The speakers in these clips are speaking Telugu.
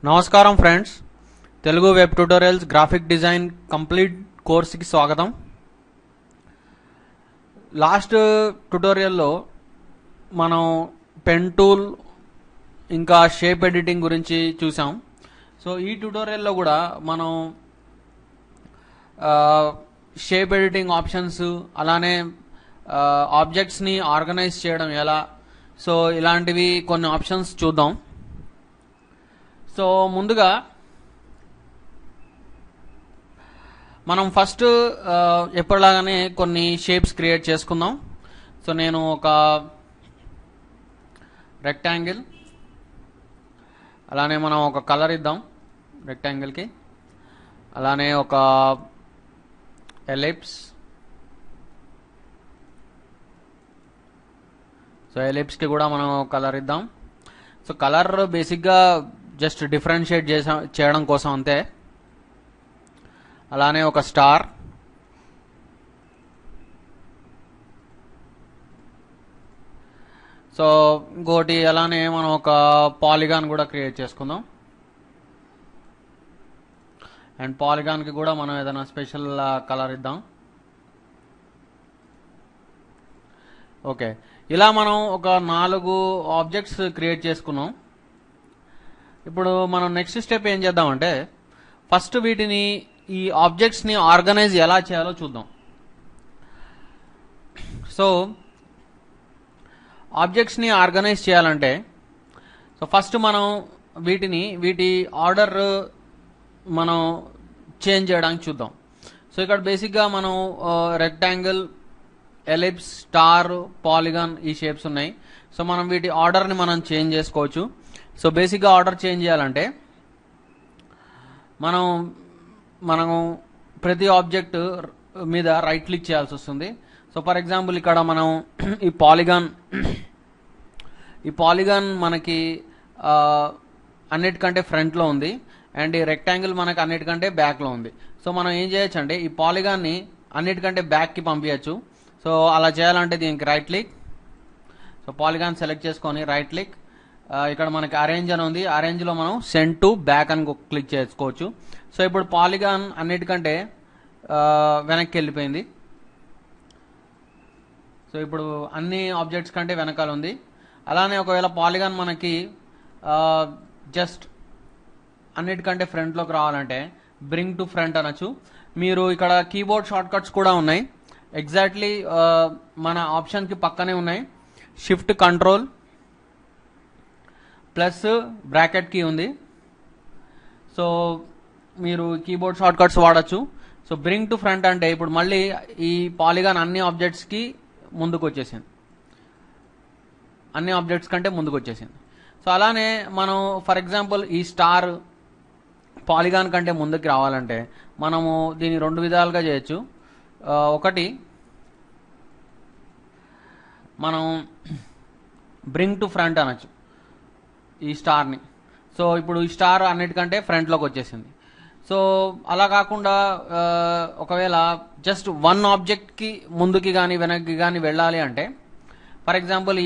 నమస్కారం friends, Telugu web tutorials graphic design complete కోర్సుకి స్వాగతం. లాస్ట్ ట్యూటోరియల్లో మనం పెన్ టూల్ ఇంకా షేప్ ఎడిటింగ్ గురించి చూసాం. సో ఈ ట్యూటోరియల్లో కూడా మనం షేప్ ఎడిటింగ్ ఆప్షన్స్, అలానే ఆబ్జెక్ట్స్ని ఆర్గనైజ్ చేయడం ఎలా, సో ఇలాంటివి కొన్ని ఆప్షన్స్ చూద్దాం. సో ముందుగా మనం ఫస్ట్ ఎప్పటిలాగానే కొన్ని షేప్స్ క్రియేట్ చేసుకుందాం. సో నేను ఒక రెక్టాంగిల్, అలానే మనం ఒక కలర్ ఇద్దాం రెక్టాంగిల్కి, అలానే ఒక ఎలిప్స్. సో ఎలిప్స్కి కూడా మనం కలర్ ఇద్దాం. సో కలర్ బేసిక్గా జస్ట్ డిఫరెన్షియేట్ చేయడం కోసం అంతే. అలానే ఒక స్టార్, సో ఇంకోటి అలానే మనం ఒక పాలిగాన్ కూడా క్రియేట్ చేసుకుందాం. అండ్ పాలిగాన్కి కూడా మనం ఏదైనా స్పెషల్ కలర్ ఇద్దాం. ఓకే, ఇలా మనం ఒక 4 ఆబ్జెక్ట్స్ క్రియేట్ చేసుకున్నాం. ఇప్పుడు మనం నెక్స్ట్ స్టెప్ ఏం చేద్దామంటే, ఫస్ట్ వీటిని ఈ ఆబ్జెక్ట్స్ని ఆర్గనైజ్ ఎలా చేయాలో చూద్దాం. సో ఆబ్జెక్ట్స్ని ఆర్గనైజ్ చేయాలంటే, సో ఫస్ట్ మనం వీటి ఆర్డర్ మనం చేంజ్ చేయడానికి చూద్దాం. సో ఇక్కడ బేసిక్గా మనం రెక్టాంగిల్, ఎలిప్స్, స్టార్, పాలిగాన్ ఈ షేప్స్ ఉన్నాయి. సో మనం వీటి ఆర్డర్ని మనం చేంజ్ చేసుకోవచ్చు. సో బేసిక్గా ఆర్డర్ చేంజ్ చేయాలంటే మనం ప్రతి ఆబ్జెక్ట్ మీద రైట్ క్లిక్ చేయాల్సి వస్తుంది. సో ఫర్ ఎగ్జాంపుల్ ఇక్కడ మనం ఈ పాలిగాన్ మనకి అన్నిటికంటే ఫ్రంట్లో ఉంది, అండ్ ఈ రెక్టాంగిల్ మనకి అన్నిటికంటే బ్యాక్లో ఉంది. సో మనం ఏం చేయొచ్చు అంటే ఈ పాలిగాన్ని అన్నిటికంటే బ్యాక్కి పంపించచ్చు. సో అలా చేయాలంటే దీనికి right click, so polygon select చేసుకొని రైట్ క్లిక్, ఇక్కడ మనకి అరేంజ్ అని ఉంది, అరేంజ్లో మనం సెండ్ టు బ్యాక్ అని క్లిక్ చేసుకోవచ్చు. సో ఇప్పుడు పాలిగాన్ అన్నిటికంటే వెనక్కి వెళ్ళిపోయింది. సో ఇప్పుడు అన్ని ఆబ్జెక్ట్స్ కంటే వెనకాల ఉంది. అలానే ఒకవేళ పాలిగాన్ మనకి జస్ట్ అన్నిటికంటే ఫ్రంట్లోకి రావాలంటే బ్రింగ్ టు ఫ్రంట్ అనొచ్చు. మీరు ఇక్కడ కీబోర్డ్ షార్ట్ కట్స్ కూడా ఉన్నాయి, ఎగ్జాక్ట్లీ మన ఆప్షన్కి పక్కనే ఉన్నాయి. Shift control plus bracket key ఉంది. సో మీరు కీబోర్డ్ షార్ట్ కట్స్ వాడచ్చు. సో బ్రింగ్ టు ఫ్రంట్ అంటే ఇప్పుడు మళ్ళీ ఈ పాలిగాన్ అన్ని ఆబ్జెక్ట్స్కి ముందుకు వచ్చేసింది, అన్ని ఆబ్జెక్ట్స్ కంటే ముందుకు వచ్చేసింది. సో అలానే మనం ఫర్ ఎగ్జాంపుల్ ఈ స్టార్ పాలిగాన్ కంటే ముందుకు రావాలంటే మనము దీన్ని 2 విధాలుగా చేయొచ్చు. ఒకటి, మనం బ్రింగ్ టు ఫ్రంట్ అనొచ్చు ఈ స్టార్ని. సో ఇప్పుడు ఈ స్టార్ అన్నిటికంటే ఫ్రంట్లోకి వచ్చేసింది. సో అలా కాకుండా ఒకవేళ జస్ట్ 1 ఆబ్జెక్ట్కి ముందుకి కానీ వెనక్కి కానీ వెళ్ళాలి అంటే, ఫర్ ఎగ్జాంపుల్ ఈ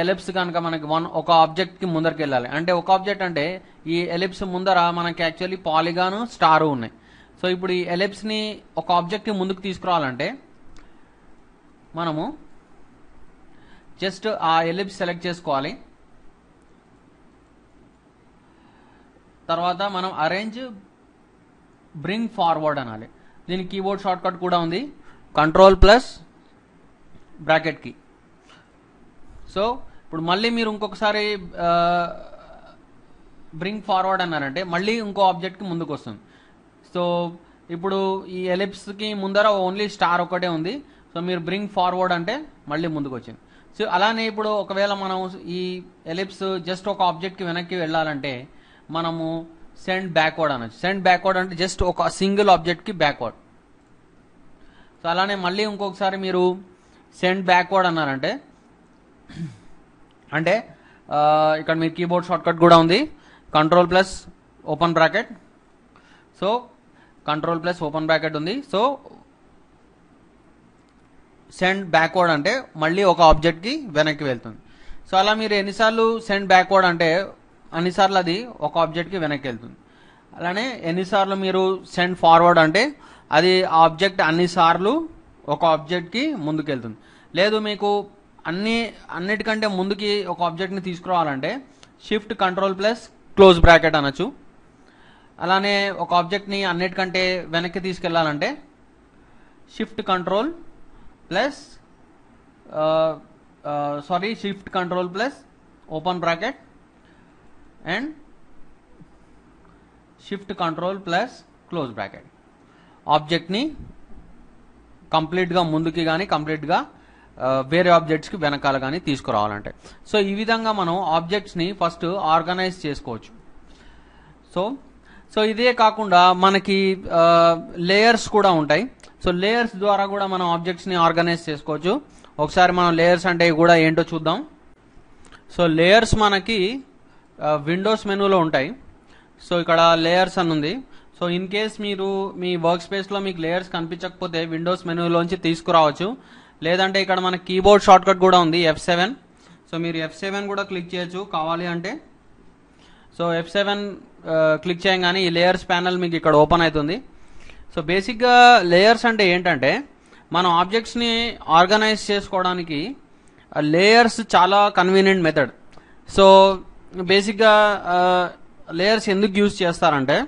ఎలిప్స్ కనుక మనకి ఒక ఆబ్జెక్ట్కి ముందరికి వెళ్ళాలి అంటే, ఒక ఆబ్జెక్ట్ అంటే ఈ ఎలిప్స్ ముందర మనకి యాక్చువల్లీ పాలిగాను, స్టారు ఉన్నాయి. సో ఇప్పుడు ఈ ఎలిప్స్ని ఒక ఆబ్జెక్ట్కి ముందుకు తీసుకురావాలంటే మనము జస్ట్ ఆ ఎలిప్స్ సెలెక్ట్ చేసుకోవాలి. తర్వాత మనం అరేంజ్ బ్రింగ్ ఫార్వర్డ్ అనాలి. దీనికి కీబోర్డ్ షార్ట్ కట్ కూడా ఉంది, control plus bracket key. So ఇప్పుడు మళ్ళీ మీరు ఇంకొకసారి బ్రింగ్ ఫార్వర్డ్ అన్నారంటే మళ్ళీ ఇంకో ఆబ్జెక్ట్కి ముందుకు వస్తుంది. సో ఇప్పుడు ఈ ఎలిప్స్కి ముందర ఓన్లీ స్టార్ ఒకటే ఉంది. సో మీరు బ్రింగ్ ఫార్వర్డ్ అంటే మళ్ళీ ముందుకు వచ్చింది. సో అలానే ఇప్పుడు ఒకవేళ మనం ఈ ఎలిప్స్ జస్ట్ ఒక ఆబ్జెక్ట్కి వెనక్కి వెళ్ళాలంటే మనము సెండ్ బ్యాక్వర్డ్ అనొచ్చు. సెండ్ బ్యాక్వర్డ్ అంటే జస్ట్ ఒక సింగిల్ ఆబ్జెక్ట్కి బ్యాక్వర్డ్. సో అలానే మళ్ళీ ఇంకొకసారి మీరు సెండ్ బ్యాక్వర్డ్ అన్నారంటే అంటే ఇక్కడ మీరు కీబోర్డ్ షార్ట్ కట్ కూడా ఉంది, control plus open bracket. So control plus open bracket ఉంది. సో సెండ్ బ్యాక్వర్డ్ అంటే మళ్ళీ ఒక ఆబ్జెక్ట్కి వెనక్కి వెళ్తుంది. సో అలా మీరు ఎన్నిసార్లు సెండ్ బ్యాక్వర్డ్ అంటే అన్నిసార్లు అది ఒక ఆబ్జెక్ట్కి వెనక్కి వెళ్తుంది. అలానే ఎన్నిసార్లు మీరు సెండ్ ఫార్వర్డ్ అంటే అది ఆ ఆబ్జెక్ట్ అన్నిసార్లు ఒక ఆబ్జెక్ట్కి ముందుకు వెళ్తుంది. లేదు మీకు అన్నిటికంటే ముందుకి ఒక ఆబ్జెక్ట్ని తీసుకురావాలంటే shift control plus close bracket అనొచ్చు. అలానే ఒక ఆబ్జెక్ట్ని అన్నిటికంటే వెనక్కి తీసుకెళ్లాలంటే shift control plus shift control plus open bracket and shift control plus close bracket. ఆబ్జెక్ట్ని కంప్లీట్గా ముందుకి కానీ కంప్లీట్గా వేరే ఆబ్జెక్ట్స్కి వెనకాల కానీ తీసుకురావాలంటే. సో ఈ విధంగా మనం ఆబ్జెక్ట్స్ని ఫస్ట్ ఆర్గనైజ్ చేసుకోవచ్చు. సో ఇదే కాకుండా మనకి లేయర్స్ కూడా ఉంటాయి. సో లేయర్స్ ద్వారా కూడా మనం ఆబ్జెక్ట్స్ని ఆర్గనైజ్ చేసుకోవచ్చు. ఒకసారి మనం లేయర్స్ అంటే కూడా ఏంటో చూద్దాం. సో లేయర్స్ మనకి విండోస్ మెనూలో ఉంటాయి. సో ఇక్కడ లేయర్స్ అని ఉంది. సో ఇన్ కేస్ మీరు మీ వర్క్ స్పేస్లో మీకు లేయర్స్ కనిపించకపోతే విండోస్ మెనూలోంచి తీసుకురావచ్చు. లేదంటే ఇక్కడ మన కీబోర్డ్ షార్ట్కట్ కూడా ఉంది F7. సో మీరు F7 కూడా క్లిక్ చేయొచ్చు కావాలి అంటే. సో F7 క్లిక్ చేయగానే ఈ లేయర్స్ ప్యానల్ మీకు ఇక్కడ ఓపెన్ అవుతుంది. సో బేసిక్గా లేయర్స్ అంటే ఏంటంటే మనం ఆబ్జెక్ట్స్ని ఆర్గనైజ్ చేసుకోవడానికి లేయర్స్ చాలా కన్వీనియంట్ మెథడ్. సో బేసిక్గా లేయర్స్ ఎందుకు యూజ్ చేస్తారంటే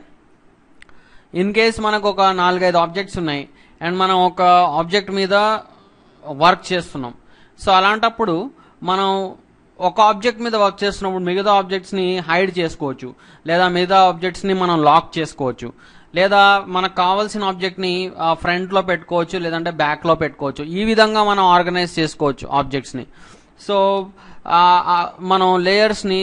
ఇన్ కేస్ మనకు ఒక 4-5 ఆబ్జెక్ట్స్ ఉన్నాయి అండ్ మనం ఒక ఆబ్జెక్ట్ మీద వర్క్ చేస్తున్నాం. సో అలాంటప్పుడు మనం ఒక ఆబ్జెక్ట్ మీద వర్క్ చేస్తున్నప్పుడు మిగతా ఆబ్జెక్ట్స్ని హైడ్ చేసుకోవచ్చు, లేదా మిగతా ఆబ్జెక్ట్స్ని మనం లాక్ చేసుకోవచ్చు, లేదా మనకు కావాల్సిన ఆబ్జెక్ట్ని ఫ్రంట్లో పెట్టుకోవచ్చు, లేదంటే బ్యాక్లో పెట్టుకోవచ్చు. ఈ విధంగా మనం ఆర్గనైజ్ చేసుకోవచ్చు ఆబ్జెక్ట్స్ని. సో మనం లేయర్స్ని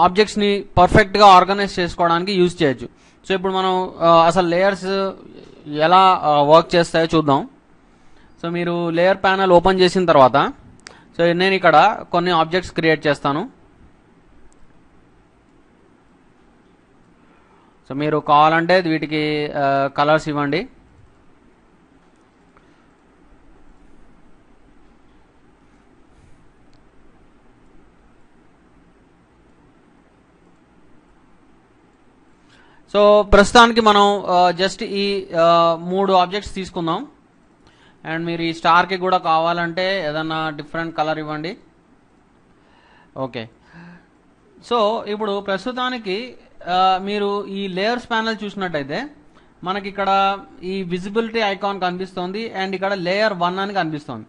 ఆబ్జెక్ట్స్ని పర్ఫెక్ట్గా ఆర్గనైజ్ చేసుకోవడానికి యూజ్ చేయొచ్చు. సో ఇప్పుడు మనం అసలు లేయర్స్ ఎలా వర్క్ చేస్తాయో చూద్దాం. సో మీరు లేయర్ ప్యానల్ ఓపెన్ చేసిన తర్వాత సో నేను ఇక్కడ కొన్ని ఆబ్జెక్ట్స్ క్రియేట్ చేస్తాను. సో మీరు కావాలంటే వీటికి కలర్స్ ఇవ్వండి. సో ప్రస్తుతానికి మనం జస్ట్ ఈ 3 ఆబ్జెక్ట్స్ తీసుకుందాం. అండ్ మీరు ఈ స్టార్కి కూడా కావాలంటే ఏదన్నా డిఫరెంట్ కలర్ ఇవ్వండి. ఓకే. సో ఇప్పుడు ప్రస్తుతానికి మీరు ఈ లేయర్స్ ప్యానల్ చూసినట్టయితే మనకి ఇక్కడ ఈ విజిబిలిటీ ఐకాన్ కనిపిస్తుంది అండ్ ఇక్కడ లేయర్ 1 అని కనిపిస్తుంది.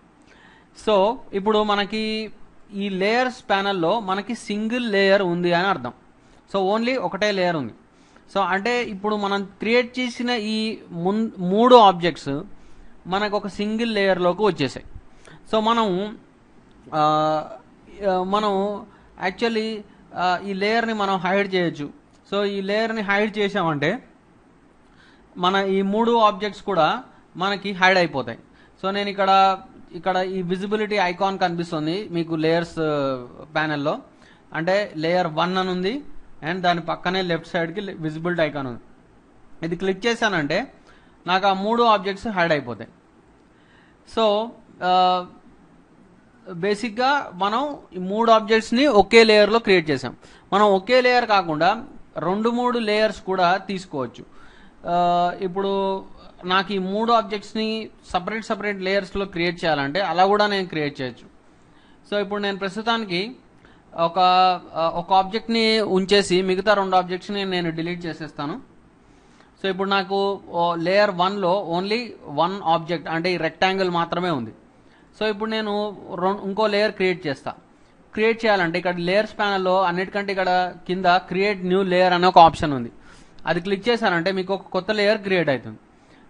సో ఇప్పుడు మనకి ఈ లేయర్స్ ప్యానల్లో మనకి సింగిల్ లేయర్ ఉంది అని అర్థం. సో ఓన్లీ ఒకటే లేయర్ ఉంది. సో అంటే ఇప్పుడు మనం క్రియేట్ చేసిన ఈ 3 ఆబ్జెక్ట్స్ మనకు ఒక సింగిల్ లేయర్లోకి వచ్చేసాయి. సో మనం యాక్చువల్లీ ఈ లేయర్ని మనం హైడ్ చేయొచ్చు. సో ఈ లేయర్ని హైడ్ చేసామంటే మన ఈ 3 ఆబ్జెక్ట్స్ కూడా మనకి హైడ్ అయిపోతాయి. సో నేను ఇక్కడ ఈ విజిబిలిటీ ఐకాన్ కనిపిస్తుంది మీకు లేయర్స్ ప్యానెల్లో. అంటే లేయర్ 1 అని ఉంది అండ్ దాని పక్కనే లెఫ్ట్ సైడ్కి విజిబిలిటీ ఐకాన్ ఉంది. ఇది క్లిక్ చేశానంటే నాకు ఆ 3 ఆబ్జెక్ట్స్ హైడ్ అయిపోతాయి. సో బేసిక్గా మనం ఈ 3 ఆబ్జెక్ట్స్ని ఒకే లేయర్లో క్రియేట్ చేసాం. మనం ఒకే లేయర్ కాకుండా 2-3 లేయర్స్ కూడా తీసుకోవచ్చు. ఇప్పుడు నాకు ఈ 3 ఆబ్జెక్ట్స్ని సపరేట్ లేయర్స్లో క్రియేట్ చేయాలంటే అలా కూడా నేను క్రియేట్ చేయొచ్చు. సో ఇప్పుడు నేను ప్రస్తుతానికి ఒక ఆబ్జెక్ట్ని ఉంచేసి మిగతా 2 ఆబ్జెక్ట్స్ని నేను డిలీట్ చేసేస్తాను. సో ఇప్పుడు నాకు లేయర్ 1లో ఓన్లీ 1 ఆబ్జెక్ట్ అంటే ఈ రెక్టాంగిల్ మాత్రమే ఉంది. సో ఇప్పుడు నేను ఇంకో లేయర్ క్రియేట్ చేయాలంటే ఇక్కడ లేయర్స్ ప్యానల్లో అన్నిటికంటే ఇక్కడ కింద క్రియేట్ న్యూ లేయర్ అనే ఒక ఆప్షన్ ఉంది. అది క్లిక్ చేశానంటే మీకు ఒక కొత్త లేయర్ క్రియేట్ అవుతుంది.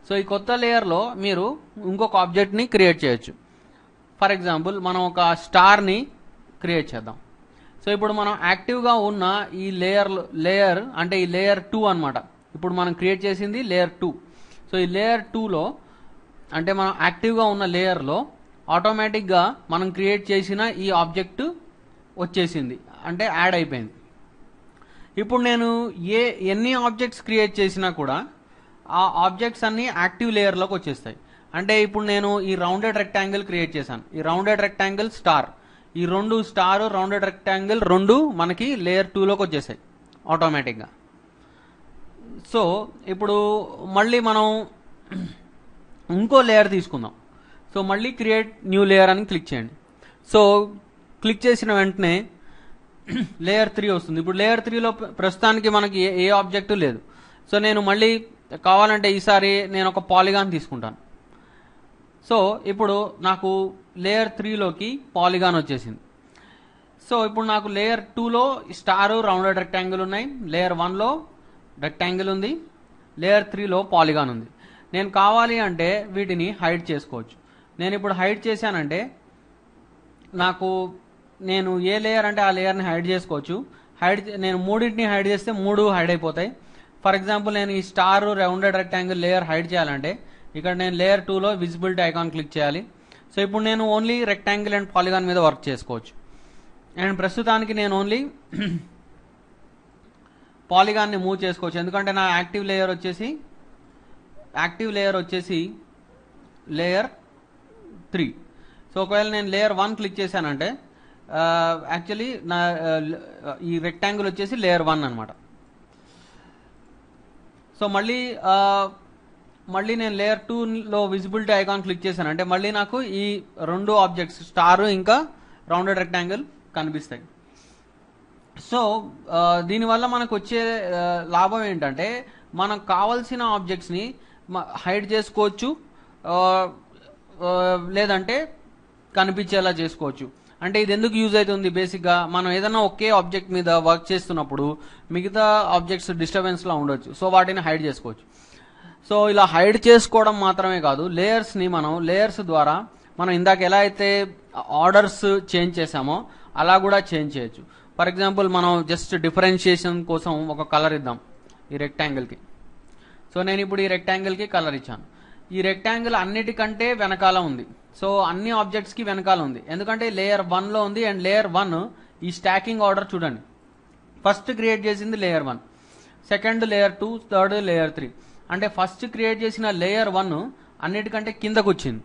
సో ఈ కొత్త లేయర్లో మీరు ఇంకొక ఆబ్జెక్ట్ని క్రియేట్ చేయొచ్చు. ఫర్ ఎగ్జాంపుల్ మనం ఒక స్టార్ని క్రియేట్ చేద్దాం. సో ఇప్పుడు మనం యాక్టివ్గా ఉన్న ఈ లేయర్ అంటే ఈ లేయర్ 2 అనమాట. ఇప్పుడు మనం క్రియేట్ చేసింది లేయర్ 2. సో ఈ లేయర్ 2లో అంటే మనం యాక్టివ్గా ఉన్న లేయర్లో ఆటోమేటిక్గా మనం క్రియేట్ చేసిన ఈ ఆబ్జెక్ట్ వచ్చేసింది, అంటే యాడ్ అయిపోయింది. ఇప్పుడు నేను ఎన్ని ఆబ్జెక్ట్స్ క్రియేట్ చేసినా కూడా ఆ ఆబ్జెక్ట్స్ అన్నీ యాక్టివ్ లేయర్లోకి వచ్చేస్తాయి. అంటే ఇప్పుడు నేను ఈ రౌండెడ్ రెక్టాంగిల్ క్రియేట్ చేశాను. ఈ రౌండెడ్ రెక్టాంగిల్ స్టార్. ఈ రెండు స్టార్ రౌండెడ్ రెక్టాంగిల్ రెండు మనకి లేయర్ 2లోకి వచ్చేసాయి ఆటోమేటిక్గా. సో ఇప్పుడు మళ్ళీ మనం ఇంకో లేయర్ తీసుకుందాం. సో మళ్ళీ క్రియేట్ న్యూ లేయర్ అని క్లిక్ చేయండి. సో క్లిక్ చేసిన వెంటనే లేయర్ 3 వస్తుంది. ఇప్పుడు లేయర్ 3లో ప్రస్తుతానికి మనకి ఏ ఆబ్జెక్టు లేదు. సో నేను మళ్ళీ కావాలంటే ఈసారి నేను ఒక పాలిగాన్ తీసుకుంటాను. సో ఇప్పుడు నాకు లేయర్ 3లోకి పాలిగాన్ వచ్చేసింది. సో ఇప్పుడు నాకు లేయర్ 2లో స్టార్ రౌండెడ్ రెక్టాంగిల్ ఉన్నాయి, లేయర్ 1లో రెక్టాంగిల్ ఉంది, లేయర్ 3లో పాలిగాన్ ఉంది. నేను కావాలి అంటే వీటిని హైడ్ చేసుకోవచ్చు. నేను ఇప్పుడు హైడ్ చేశానంటే నాకు నేను ఏ లేయర్ అంటే ఆ లేయర్ని హైడ్ చేసుకోవచ్చు. నేను మూడింటిని హైడ్ చేస్తే 3 హైడ్ అయిపోతాయి. ఫర్ ఎగ్జాంపుల్ నేను ఈ star rounded rectangle layer hide చేయాలంటే ఇక్కడ నేను లేయర్ 2లో విజిబిలిటీ ఐకాన్ క్లిక్ చేయాలి. సో ఇప్పుడు నేను ఓన్లీ రెక్టాంగిల్ అండ్ పాలిగాన్ మీద వర్క్ చేసుకోవచ్చు. అండ్ ప్రస్తుతానికి నేను ఓన్లీ పాలిగాన్ని మూవ్ చేసుకోవచ్చు, ఎందుకంటే నా యాక్టివ్ లేయర్ వచ్చేసి లేయర్ 3. సో ఒకవేళ నేను లేయర్ 1 క్లిక్ చేశానంటే యాక్చువల్లీ నా ఈ రెక్టాంగిల్ వచ్చేసి లేయర్ 1 అనమాట. సో మళ్ళీ నేను లేయర్ 2లో విజిబిలిటీ ఐకాన్ క్లిక్ చేశానంటే మళ్ళీ నాకు ఈ రెండు ఆబ్జెక్ట్స్ స్టార్ ఇంకా రౌండెడ్ రెక్టాంగిల్ కనిపిస్తాయి. సో దీనివల్ల మనకు వచ్చే లాభం ఏంటంటే మనకు కావాల్సిన ఆబ్జెక్ట్స్ని హైడ్ చేసుకోవచ్చు, లేదంటే కనిపించేలా చేసుకోవచ్చు. అంటే ఇది ఎందుకు యూజ్ అవుతుంది? బేసిక్గా మనం ఏదైనా ఒకే ఆబ్జెక్ట్ మీద వర్క్ చేస్తున్నప్పుడు మిగతా ఆబ్జెక్ట్స్ డిస్టర్బెన్స్లా ఉండొచ్చు. సో వాటిని హైడ్ చేసుకోవచ్చు. సో ఇలా హైడ్ చేసుకోవడం మాత్రమే కాదు, లేయర్స్ ద్వారా మనం ఇందాక ఎలా అయితే ఆర్డర్స్ చేంజ్ చేసామో అలా కూడా చేంజ్ చేయొచ్చు. ఫర్ ఎగ్జాంపుల్ మనం జస్ట్ డిఫరెన్షియేషన్ కోసం ఒక కలర్ ఇద్దాం ఈ రెక్టాంగిల్కి. సో నేను ఇప్పుడు ఈ రెక్టాంగిల్కి కలర్ ఇచ్చాను. ఈ రెక్టాంగిల్ అన్నిటికంటే వెనకాల ఉంది. సో అన్ని ఆబ్జెక్ట్స్కి వెనకాల ఉంది, ఎందుకంటే లేయర్ 1లో ఉంది. అండ్ లేయర్ 1 ఈ స్టాకింగ్ ఆర్డర్ చూడండి, ఫస్ట్ క్రియేట్ చేసింది layer 1, second layer 2, third layer 3. అంటే ఫస్ట్ క్రియేట్ చేసిన లేయర్ 1 అన్నిటికంటే కిందకు వచ్చింది,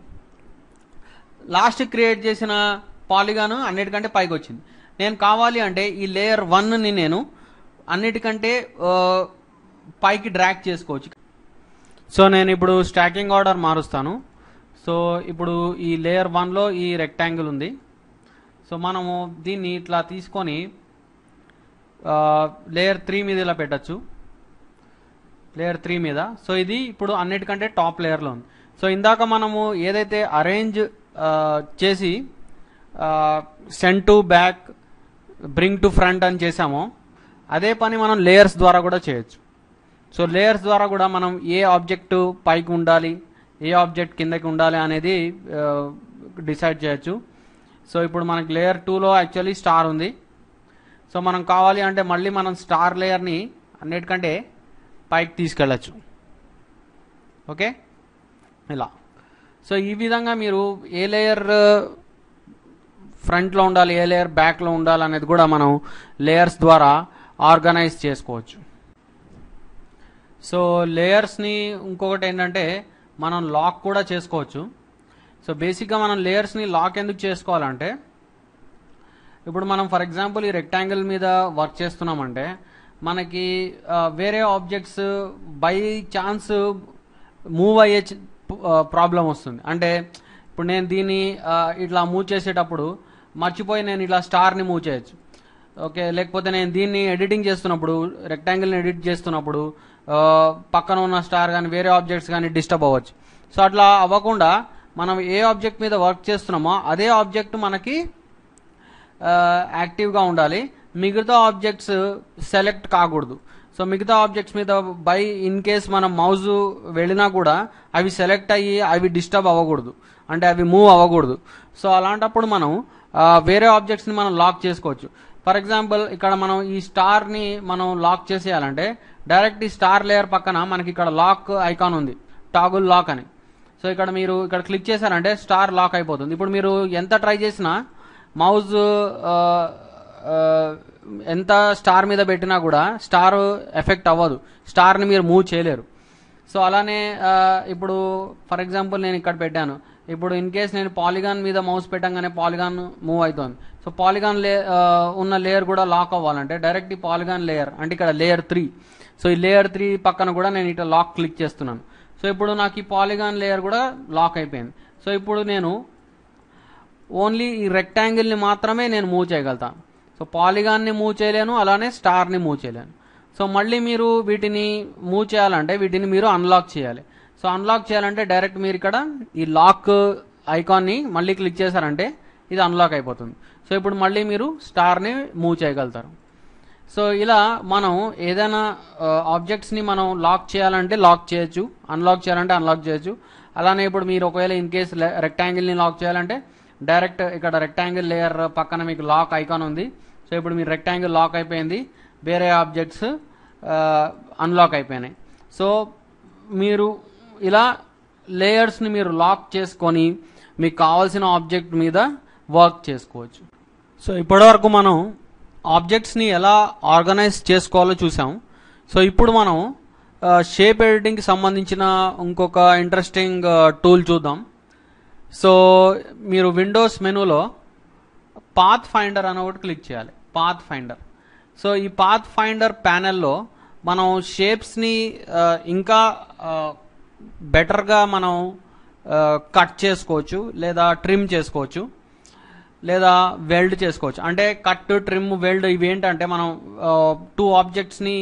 లాస్ట్ క్రియేట్ చేసిన పాలిగాన్ అన్నిటికంటే పైకి వచ్చింది. నేను కావాలి అంటే ఈ లేయర్ 1ని నేను అన్నిటికంటే పైకి డ్రాగ్ చేసుకోవచ్చు. సో నేను ఇప్పుడు స్టాకింగ్ ఆర్డర్ మారుస్తాను. సో ఇప్పుడు ఈ లేయర్ 1లో ఈ రెక్టాంగిల్ ఉంది. సో మనము దీన్ని ఇట్లా తీసుకొని లేయర్ 3 మీద ఇలా పెట్టచ్చు, లేయర్ 3 మీద. సో ఇది ఇప్పుడు అన్నిటికంటే టాప్ లేయర్లో ఉంది. సో ఇందాక మనము ఏదైతే అరేంజ్ చేసి send to back, bring to front అని చేసామో అదే పని మనం లేయర్స్ ద్వారా కూడా చేయొచ్చు. సో లేయర్స్ ద్వారా కూడా మనం ఏ ఆబ్జెక్ట్ పైకి ఉండాలి, ఏ ఆబ్జెక్ట్ కిందకి ఉండాలి అనేది డిసైడ్ చేయొచ్చు. సో ఇప్పుడు మనకి లేయర్ 2లో యాక్చువల్లీ స్టార్ ఉంది. సో మనం కావాలి అంటే మళ్ళీ మనం స్టార్ లేయర్ని అన్నిటికంటే పైకి తీసుకెళ్ళచ్చు. ఓకే, ఇలా. సో ఈ విధంగా మీరు ఏ లేయర్ ఫ్రంట్లో ఉండాలి, ఏ లేయర్ బ్యాక్లో ఉండాలి అనేది కూడా మనం లేయర్స్ ద్వారా ఆర్గనైజ్ చేసుకోవచ్చు. సో లేయర్స్ని ఇంకొకటి ఏంటంటే మనం లాక్ కూడా చేసుకోవచ్చు. సో బేసిక్గా మనం లేయర్స్ని లాక్ ఎందుకు చేసుకోవాలంటే ఇప్పుడు మనం ఫర్ ఎగ్జాంపుల్ ఈ రెక్టాంగిల్ మీద వర్క్ చేస్తున్నామంటే మనకి వేరే ఆబ్జెక్ట్స్ బై ఛాన్స్ మూవ్ అయ్యే ప్రాబ్లం వస్తుంది. అంటే ఇప్పుడు నేను దీన్ని ఇట్లా మూవ్ చేసేటప్పుడు మర్చిపోయి నేను ఇట్లా స్టార్ని మూవ్ చేయొచ్చు. ఓకే, లేకపోతే నేను దీన్ని ఎడిటింగ్ చేస్తున్నప్పుడు, రెక్టాంగిల్ని ఎడిట్ చేస్తున్నప్పుడు పక్కన ఉన్న స్టార్ కానీ వేరే ఆబ్జెక్ట్స్ కానీ డిస్టర్బ్ అవ్వచ్చు. సో అట్లా అవ్వకుండా మనం ఏ ఆబ్జెక్ట్ మీద వర్క్ చేస్తున్నామో అదే ఆబ్జెక్ట్ మనకి యాక్టివ్గా ఉండాలి, మిగతా ఆబ్జెక్ట్స్ సెలెక్ట్ కాకూడదు. సో మిగతా ఆబ్జెక్ట్స్ మీద బై ఇన్ కేస్ మనం మౌజ్ వెళ్ళినా కూడా అవి సెలెక్ట్ అయ్యి అవి డిస్టర్బ్ అవ్వకూడదు, అంటే అవి మూవ్ అవ్వకూడదు. సో అలాంటప్పుడు మనం వేరే ఆబ్జెక్ట్స్ని మనం లాక్ చేసుకోవచ్చు. ఫర్ ఎగ్జాంపుల్ ఇక్కడ మనం ఈ స్టార్ని మనం లాక్ చేసేయాలంటే డైరెక్ట్ ఈ స్టార్ లేయర్ పక్కన మనకి ఇక్కడ లాక్ ఐకాన్ ఉంది, టాగుల్ లాక్ అని. సో ఇక్కడ మీరు ఇక్కడ క్లిక్ చేశారంటే స్టార్ లాక్ అయిపోతుంది. ఇప్పుడు మీరు ఎంత ట్రై చేసినా మౌజ్ ఎంత స్టార్ మీద పెట్టినా కూడా స్టార్ ఎఫెక్ట్ అవ్వదు, స్టార్ని మీరు మూవ్ చేయలేరు. సో అలానే ఇప్పుడు ఫర్ ఎగ్జాంపుల్ నేను ఇక్కడ పెట్టాను, ఇప్పుడు ఇన్ కేస్ నేను పాలిగాన్ మీద మౌస్ పెట్టంగానే పాలిగాన్ మూవ్ అవుతుంది. సో పాలిగాన్ ఉన్న లేయర్ కూడా లాక్ అవ్వాలంటే డైరెక్ట్ ఈ పాలిగాన్ లేయర్ అంటే ఇక్కడ లేయర్ 3. సో ఈ లేయర్ 3 పక్కన కూడా నేను ఇట్లా లాక్ క్లిక్ చేస్తున్నాను. సో ఇప్పుడు నాకు ఈ పాలిగాన్ లేయర్ కూడా లాక్ అయిపోయింది. సో ఇప్పుడు నేను ఓన్లీ ఈ రెక్టాంగిల్ని మాత్రమే నేను మూవ్ చేయగలుగుతాను. సో పాలిగాన్ని మూవ్ చేయలేను, అలానే స్టార్ని మూవ్ చేయలేను. సో మళ్ళీ మీరు వీటిని మూవ్ చేయాలంటే వీటిని మీరు అన్లాక్ చేయాలి. సో అన్లాక్ చేయాలంటే డైరెక్ట్ మీరు ఇక్కడ ఈ లాక్ ఐకాన్ని మళ్ళీ క్లిక్ చేశారంటే ఇది అన్లాక్ అయిపోతుంది. సో ఇప్పుడు మళ్ళీ మీరు స్టార్ని మూవ్ చేయగలుగుతారు. సో ఇలా మనం ఏదైనా ఆబ్జెక్ట్స్ని మనం లాక్ చేయాలంటే లాక్ చేయొచ్చు, అన్లాక్ చేయాలంటే అన్లాక్ చేయొచ్చు. అలానే ఇప్పుడు మీరు ఒకవేళ ఇన్ కేస్ రెక్టాంగిల్ని లాక్ చేయాలంటే డైరెక్ట్ ఇక్కడ రెక్టాంగిల్ లేయర్ పక్కన మీకు లాక్ ఐకాన్ ఉంది. సో ఇప్పుడు మీరు రెక్టాంగిల్ లాక్ అయిపోయింది, వేరే ఆబ్జెక్ట్స్ అన్లాక్ అయిపోయినాయి. సో మీరు ఇలా లేయర్స్ని మీరు లాక్ చేసుకొని మీకు కావాల్సిన ఆబ్జెక్ట్ మీద వర్క్ చేసుకోవచ్చు. సో ఇప్పటివరకు మనం ఆబ్జెక్ట్స్ని ఎలా ఆర్గనైజ్ చేసుకోవాలో చూసాం. సో ఇప్పుడు మనం షేప్ ఎడిటింగ్కి సంబంధించిన ఇంకొక ఇంట్రెస్టింగ్ టూల్ చూద్దాం. సో మీరు విండోస్ మెనూలో పాత్ ఫైండర్ అని ఒకటి క్లిక్ చేయాలి. Path finder. సో ఈ పాత్ ఫైండర్ ప్యానెల్లో మనం షేప్స్ని ఇంకా బెటర్గా మనం కట్ చేసుకోవచ్చు, లేదా ట్రిమ్ చేసుకోవచ్చు, లేదా వెల్డ్ చేసుకోవచ్చు. అంటే కట్, ట్రిమ్, వెల్డ్ ఇవి ఏంటంటే మనం 2 ఆబ్జెక్ట్స్ని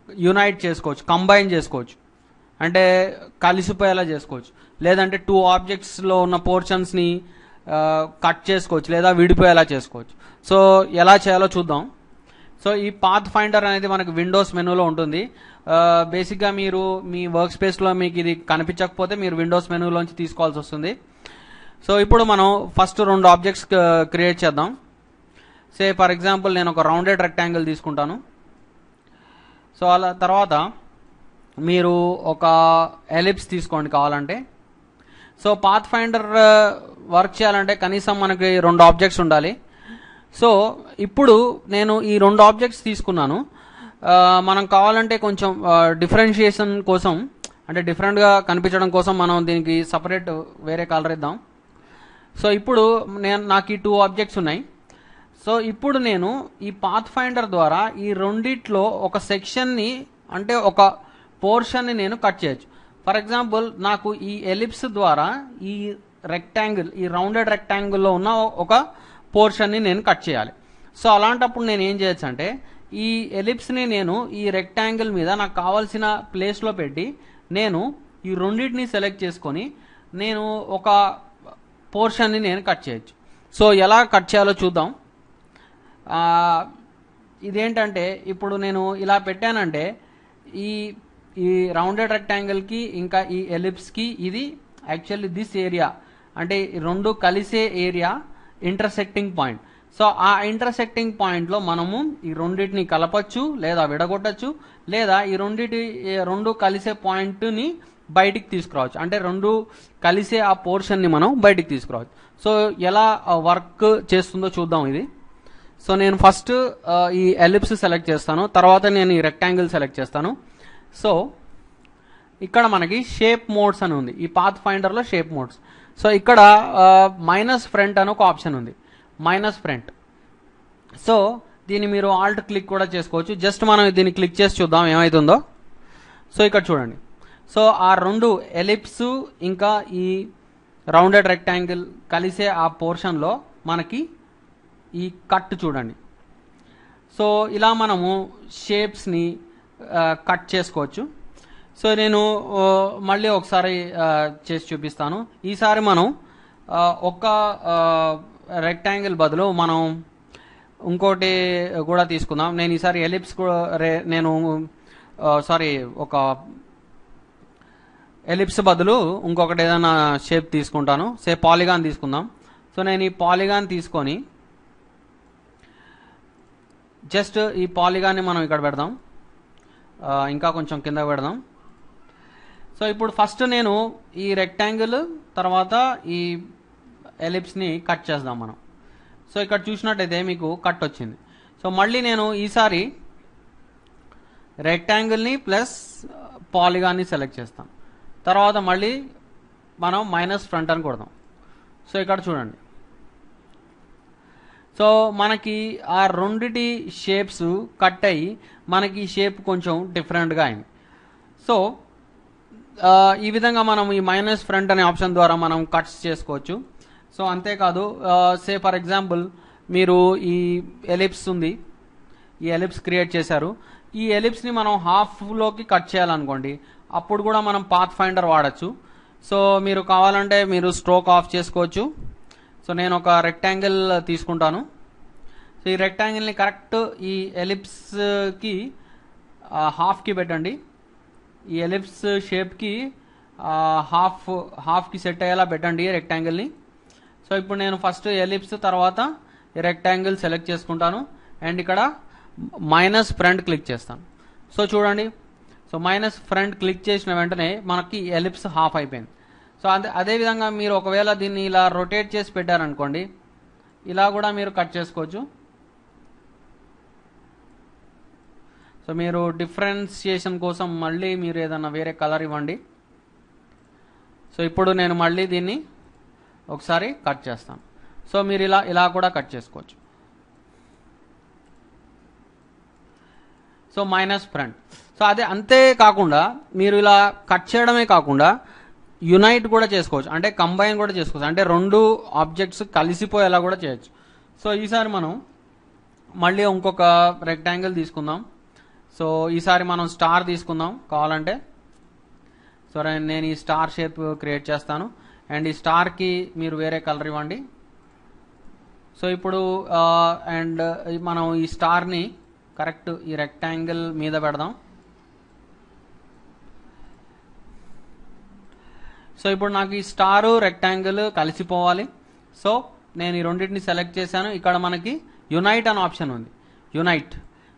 యునైట్ చేసుకోవచ్చు, కంబైన్ చేసుకోవచ్చు, అంటే కలిసిపోయేలా చేసుకోవచ్చు. లేదంటే 2 ఆబ్జెక్ట్స్లో ఉన్న పోర్షన్స్ని కట్ చేసుకోవచ్చు, లేదా విడిపోయేలా చేసుకోవచ్చు. సో ఎలా చేయాలో చూద్దాం. సో ఈ పాత్ ఫైండర్ అనేది మనకు విండోస్ మెనూలో ఉంటుంది. బేసిక్గా మీరు మీ వర్క్ స్పేస్లో మీకు ఇది కనిపించకపోతే మీరు విండోస్ మెనూలోంచి తీసుకోవాల్సి వస్తుంది. సో ఇప్పుడు మనం ఫస్ట్ 2 ఆబ్జెక్ట్స్ క్రియేట్ చేద్దాం. సే ఫర్ ఎగ్జాంపుల్ నేను ఒక రౌండెడ్ రెక్టాంగిల్ తీసుకుంటాను. సో అలా తర్వాత మీరు ఒక ఎలిప్స్ తీసుకోండి కావాలంటే. సో పాత్ ఫైండర్ వర్క్ చేయాలంటే కనీసం మనకి 2 ఆబ్జెక్ట్స్ ఉండాలి. సో ఇప్పుడు నేను ఈ 2 ఆబ్జెక్ట్స్ తీసుకున్నాను. మనం కావాలంటే కొంచెం డిఫరెన్షియేషన్ కోసం, అంటే డిఫరెంట్గా కనిపించడం కోసం మనం దీనికి సపరేట్ వేరే కలర్ ఇద్దాం. సో ఇప్పుడు నాకు ఈ 2 ఆబ్జెక్ట్స్ ఉన్నాయి. సో ఇప్పుడు నేను ఈ పాత్ ఫైండర్ ద్వారా ఈ రెండిట్లో ఒక సెక్షన్ని, అంటే ఒక పోర్షన్ని నేను కట్ చేయొచ్చు. ఫర్ ఎగ్జాంపుల్ నాకు ఈ ఎలిప్స్ ద్వారా ఈ రెక్టాంగిల్, ఈ రౌండెడ్ రెక్టాంగిల్లో ఉన్న ఒక పోర్షన్ని నేను కట్ చేయాలి. సో అలాంటప్పుడు నేను ఏం చేయొచ్చు అంటే ఈ ఎలిప్స్ని నేను ఈ రెక్టాంగిల్ మీద నాకు కావాల్సిన ప్లేస్లో పెట్టి నేను ఈ రెండింటిని సెలెక్ట్ చేసుకొని నేను ఒక పోర్షన్ని నేను కట్ చేయొచ్చు. సో ఎలా కట్ చేయాలో చూద్దాం. ఇదేంటంటే ఇప్పుడు నేను ఇలా పెట్టానంటే ఈ ఈ రౌండెడ్ రెక్టాంగిల్కి ఇంకా ఈ ఎలిప్స్కి ఇది యాక్చువల్లీ దిస్ ఏరియా, అంటే 2 కలిసే ఏరియా ఇంటర్సెక్టింగ్ పాయింట్. సో ఆ ఇంటర్సెక్టింగ్ పాయింట్లో మనము ఈ రెండింటిని కలపచ్చు, లేదా విడగొట్టచ్చు, లేదా ఈ 2 కలిసే పాయింట్ని బయటికి తీసుకురావచ్చు, అంటే 2 కలిసే ఆ పోర్షన్ని మనం బయటికి తీసుకురావచ్చు. సో ఎలా వర్క్ చేస్తుందో చూద్దాం ఇది. సో నేను ఫస్ట్ ఈ ఎలిప్స్ సెలెక్ట్ చేస్తాను, తర్వాత నేను ఈ రెక్టాంగిల్ సెలెక్ట్ చేస్తాను. సో ఇక్కడ మనకి షేప్ మోడ్స్ అని ఉంది ఈ పాత్ ఫైండర్లో, షేప్ మోడ్స్. సో ఇక్కడ మైనస్ ఫ్రంట్ అని ఒక ఆప్షన్ ఉంది, మైనస్ ఫ్రంట్. సో దీన్ని మీరు ఆల్ట్ క్లిక్ కూడా చేసుకోవచ్చు. జస్ట్ మనం దీన్ని క్లిక్ చేసి చూద్దాం ఏమవుతుందో. సో ఇక్కడ చూడండి. సో ఆ 2 ఎలిప్స్ ఇంకా ఈ రౌండెడ్ రెక్టాంగిల్ కలిసే ఆ పోర్షన్లో మనకి ఈ కట్ చూడండి. సో ఇలా మనము షేప్స్ని కట్ చేసుకోవచ్చు. సో నేను మళ్ళీ ఒకసారి చేసి చూపిస్తాను. ఈసారి మనం ఒక రెక్టాంగిల్ బదులు మనం ఇంకోటి కూడా తీసుకుందాం. నేను ఈసారి ఎలిప్స్ ఒక ఎలిప్స్ బదులు ఇంకొకటి ఏదైనా షేప్ తీసుకుంటాను. పాలిగాన్ తీసుకుందాం. సో నేను ఈ పాలిగాన్ తీసుకొని జస్ట్ ఈ పాలిగాన్ని మనం ఇక్కడ పెడదాం, ఇంకా కొంచెం కింద పెడదాం. సో ఇప్పుడు ఫస్ట్ నేను ఈ రెక్టాంగిల్ తర్వాత ఈ ఎలిప్స్ని కట్ చేద్దాం మనం. సో ఇక్కడ చూసినట్టయితే మీకు కట్ వచ్చింది. సో మళ్ళీ నేను ఈసారి రెక్టాంగిల్ని ప్లస్ పాలిగాన్ని సెలెక్ట్ చేస్తాను. తర్వాత మళ్ళీ మనం మైనస్ ఫ్రంట్ అని కొడదాం. సో ఇక్కడ చూడండి, సో మనకి ఆ రెండిటి షేప్స్ కట్ అయ్యి మనకి ఈ షేప్ కొంచెం డిఫరెంట్గా అయింది. సో ఈ విధంగా మనం ఈ మైనస్ ఫ్రంట్ అనే ఆప్షన్ ద్వారా మనం కట్స్ చేసుకోవచ్చు. సో అంతేకాదు, సే ఫర్ ఎగ్జాంపుల్ మీరు ఈ ఎలిప్స్ ఉంది, ఈ ఎలిప్స్ క్రియేట్ చేశారు. ఈ ఎలిప్స్ని మనం హాఫ్లోకి కట్ చేయాలనుకోండి, అప్పుడు కూడా మనం పాత్ ఫైండర్ వాడచ్చు. సో మీరు కావాలంటే మీరు స్ట్రోక్ ఆఫ్ చేసుకోవచ్చు. సో నేను ఒక రెక్టాంగిల్ తీసుకుంటాను. సో ఈ రెక్టాంగిల్ని కరెక్ట్ ఈ ఎలిప్స్కి హాఫ్కి పెట్టండి. ఈ ఎలిప్స్ షేప్కి హాఫ్కి సెట్ అయ్యేలా పెట్టండి రెక్టాంగిల్ని. సో ఇప్పుడు నేను ఫస్ట్ ఎలిప్స్ తర్వాత ఈ రెక్టాంగిల్ సెలెక్ట్ చేసుకుంటాను అండ్ ఇక్కడ మైనస్ ఫ్రంట్ క్లిక్ చేస్తాను. సో చూడండి, సో మైనస్ ఫ్రంట్ క్లిక్ చేసిన వెంటనే మనకి ఎలిప్స్ హాఫ్ అయిపోయింది. సో అదేవిధంగా మీరు ఒకవేళ దీన్ని ఇలా రొటేట్ చేసి పెట్టారనుకోండి, ఇలా కూడా మీరు కట్ చేసుకోవచ్చు. సో మీరు డిఫరెన్షియేషన్ కోసం మళ్ళీ మీరు ఏదన్నా వేరే కలర్ ఇవ్వండి. సో ఇప్పుడు నేను మళ్ళీ దీన్ని ఒకసారి కట్ చేస్తాను. సో మీరు ఇలా కూడా కట్ చేసుకోవచ్చు. So minus front. సో అంతే కాకుండా మీరు ఇలా కట్ చేయడమే కాకుండా యునైట్ కూడా చేసుకోవచ్చు, అంటే కంబైన్ కూడా చేసుకోవచ్చు, అంటే రెండు ఆబ్జెక్ట్స్ కలిసిపోయేలా కూడా చేయొచ్చు. సో ఈసారి మనం మళ్ళీ ఇంకొక రెక్టాంగిల్ తీసుకుందాం. సో ఈసారి మనం స్టార్ తీసుకుందాం కావాలంటే. సో నేను ఈ స్టార్ షేప్ క్రియేట్ చేస్తాను అండ్ ఈ స్టార్కి మీరు వేరే కలర్ ఇవ్వండి. సో ఇప్పుడు అండ్ మనం ఈ స్టార్ని కరెక్ట్ ఈ రెక్టాంగిల్ మీద పెడదాం. సో ఇప్పుడు నాకు ఈ స్టారు రెక్టాంగిల్ కలిసిపోవాలి. సో నేను ఈ రెండింటిని సెలెక్ట్ చేశాను. ఇక్కడ మనకి యునైట్ అనే ఆప్షన్ ఉంది, యునైట్.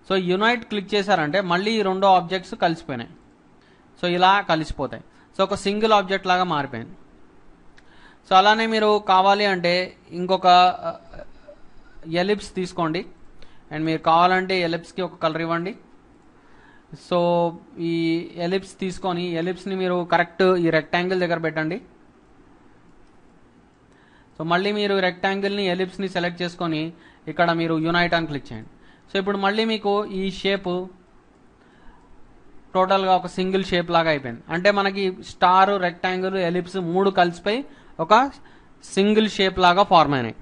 సో యునైట్ క్లిక్ చేశారంటే మళ్ళీ ఈ రెండు ఆబ్జెక్ట్స్ కలిసిపోయినాయి. సో ఇలా కలిసిపోతాయి. సో ఒక సింగిల్ ఆబ్జెక్ట్ లాగా మారిపోయింది. సో అలానే మీరు కావాలి అంటే ఇంకొక ఎలిప్స్ తీసుకోండి అండ్ మీరు కావాలంటే ఎలిప్స్కి ఒక కలర్ ఇవ్వండి. సో ఈ ఎలిప్స్ తీసుకొని ఎలిప్స్ని మీరు కరెక్ట్ ఈ రెక్టాంగిల్ దగ్గర పెట్టండి. సో మళ్ళీ మీరు రెక్టాంగిల్ని ఎలిప్స్ని సెలెక్ట్ చేసుకొని ఇక్కడ మీరు యునైట్ అని క్లిక్ చేయండి. సో ఇప్పుడు మళ్ళీ మీకు ఈ షేప్ టోటల్గా ఒక సింగిల్ షేప్ లాగా అయిపోయింది. అంటే మనకి స్టార్, రెక్టాంగిల్, ఎలిప్స్ మూడు కలిసిపోయి ఒక సింగిల్ షేప్ లాగా ఫార్మ్ అయినాయి.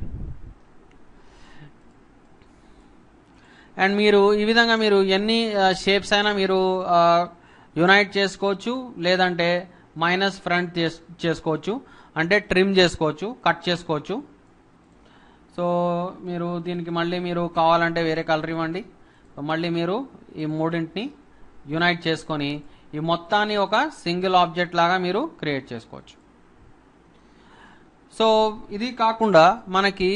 అండ్ మీరు ఈ విధంగా మీరు ఎన్ని షేప్స్ అయినా మీరు యునైట్ చేసుకోవచ్చు, లేదంటే మైనస్ ఫ్రంట్ చేసుకోవచ్చు, అంటే ట్రిమ్ చేసుకోవచ్చు, కట్ చేసుకోవచ్చు. సో మీరు దీనికి మళ్ళీ మీరు కావాలంటే వేరే కలర్ ఇవ్వండి. మళ్ళీ మీరు ఈ మూడింటిని యునైట్ చేసుకొని ఈ మొత్తాన్ని ఒక సింగిల్ ఆబ్జెక్ట్ లాగా మీరు క్రియేట్ చేసుకోవచ్చు. సో ఇది కాకుండా మనకి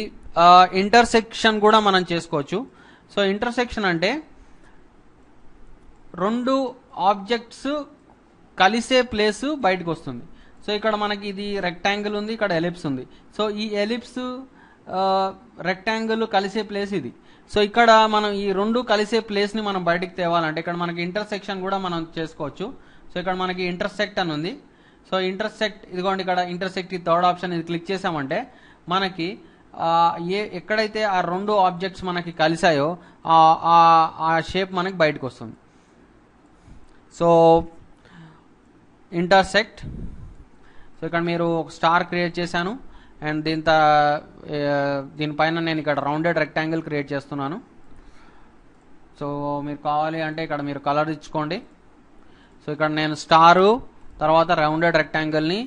ఇంటర్సెక్షన్ కూడా మనం చేసుకోవచ్చు. సో ఇంటర్సెక్షన్ అంటే రెండు ఆబ్జెక్ట్స్ కలిసే ప్లేస్ బయటకు వస్తుంది. సో ఇక్కడ మనకి ఇది రెక్టాంగిల్ ఉంది, ఇక్కడ ఎలిప్స్ ఉంది. సో ఈ ఎలిప్స్ రెక్టాంగిల్ కలిసే ప్లేస్ ఇది. సో ఇక్కడ మనం ఈ రెండు కలిసే ప్లేస్ని మనం బయటికి తేవాలంటే ఇక్కడ మనకి ఇంటర్సెక్షన్ కూడా మనం చేసుకోవచ్చు. సో ఇక్కడ మనకి ఇంటర్సెక్ట్ అని ఉంది. సో ఇంటర్సెక్ట్, ఇదిగోండి ఇక్కడ ఇంటర్సెక్ట్, ఈ థర్డ్ ఆప్షన్ ఇది క్లిక్ చేసామంటే మనకి ఎక్కడైతే ఆ రెండు ఆబ్జెక్ట్స్ మనకి కలిసాయో ఆ షేప్ మనకి బయటకు వస్తుంది. So intersect. సో ఇక్కడ మీరు ఒక స్టార్ క్రియేట్ చేశాను అండ్ దీనిపైన నేను ఇక్కడ రౌండెడ్ రెక్టాంగిల్ క్రియేట్ చేస్తున్నాను. సో మీరు కావాలి అంటే ఇక్కడ మీరు కలర్ ఇచ్చుకోండి. సో ఇక్కడ నేను స్టారు తర్వాత రౌండెడ్ రెక్టాంగిల్ని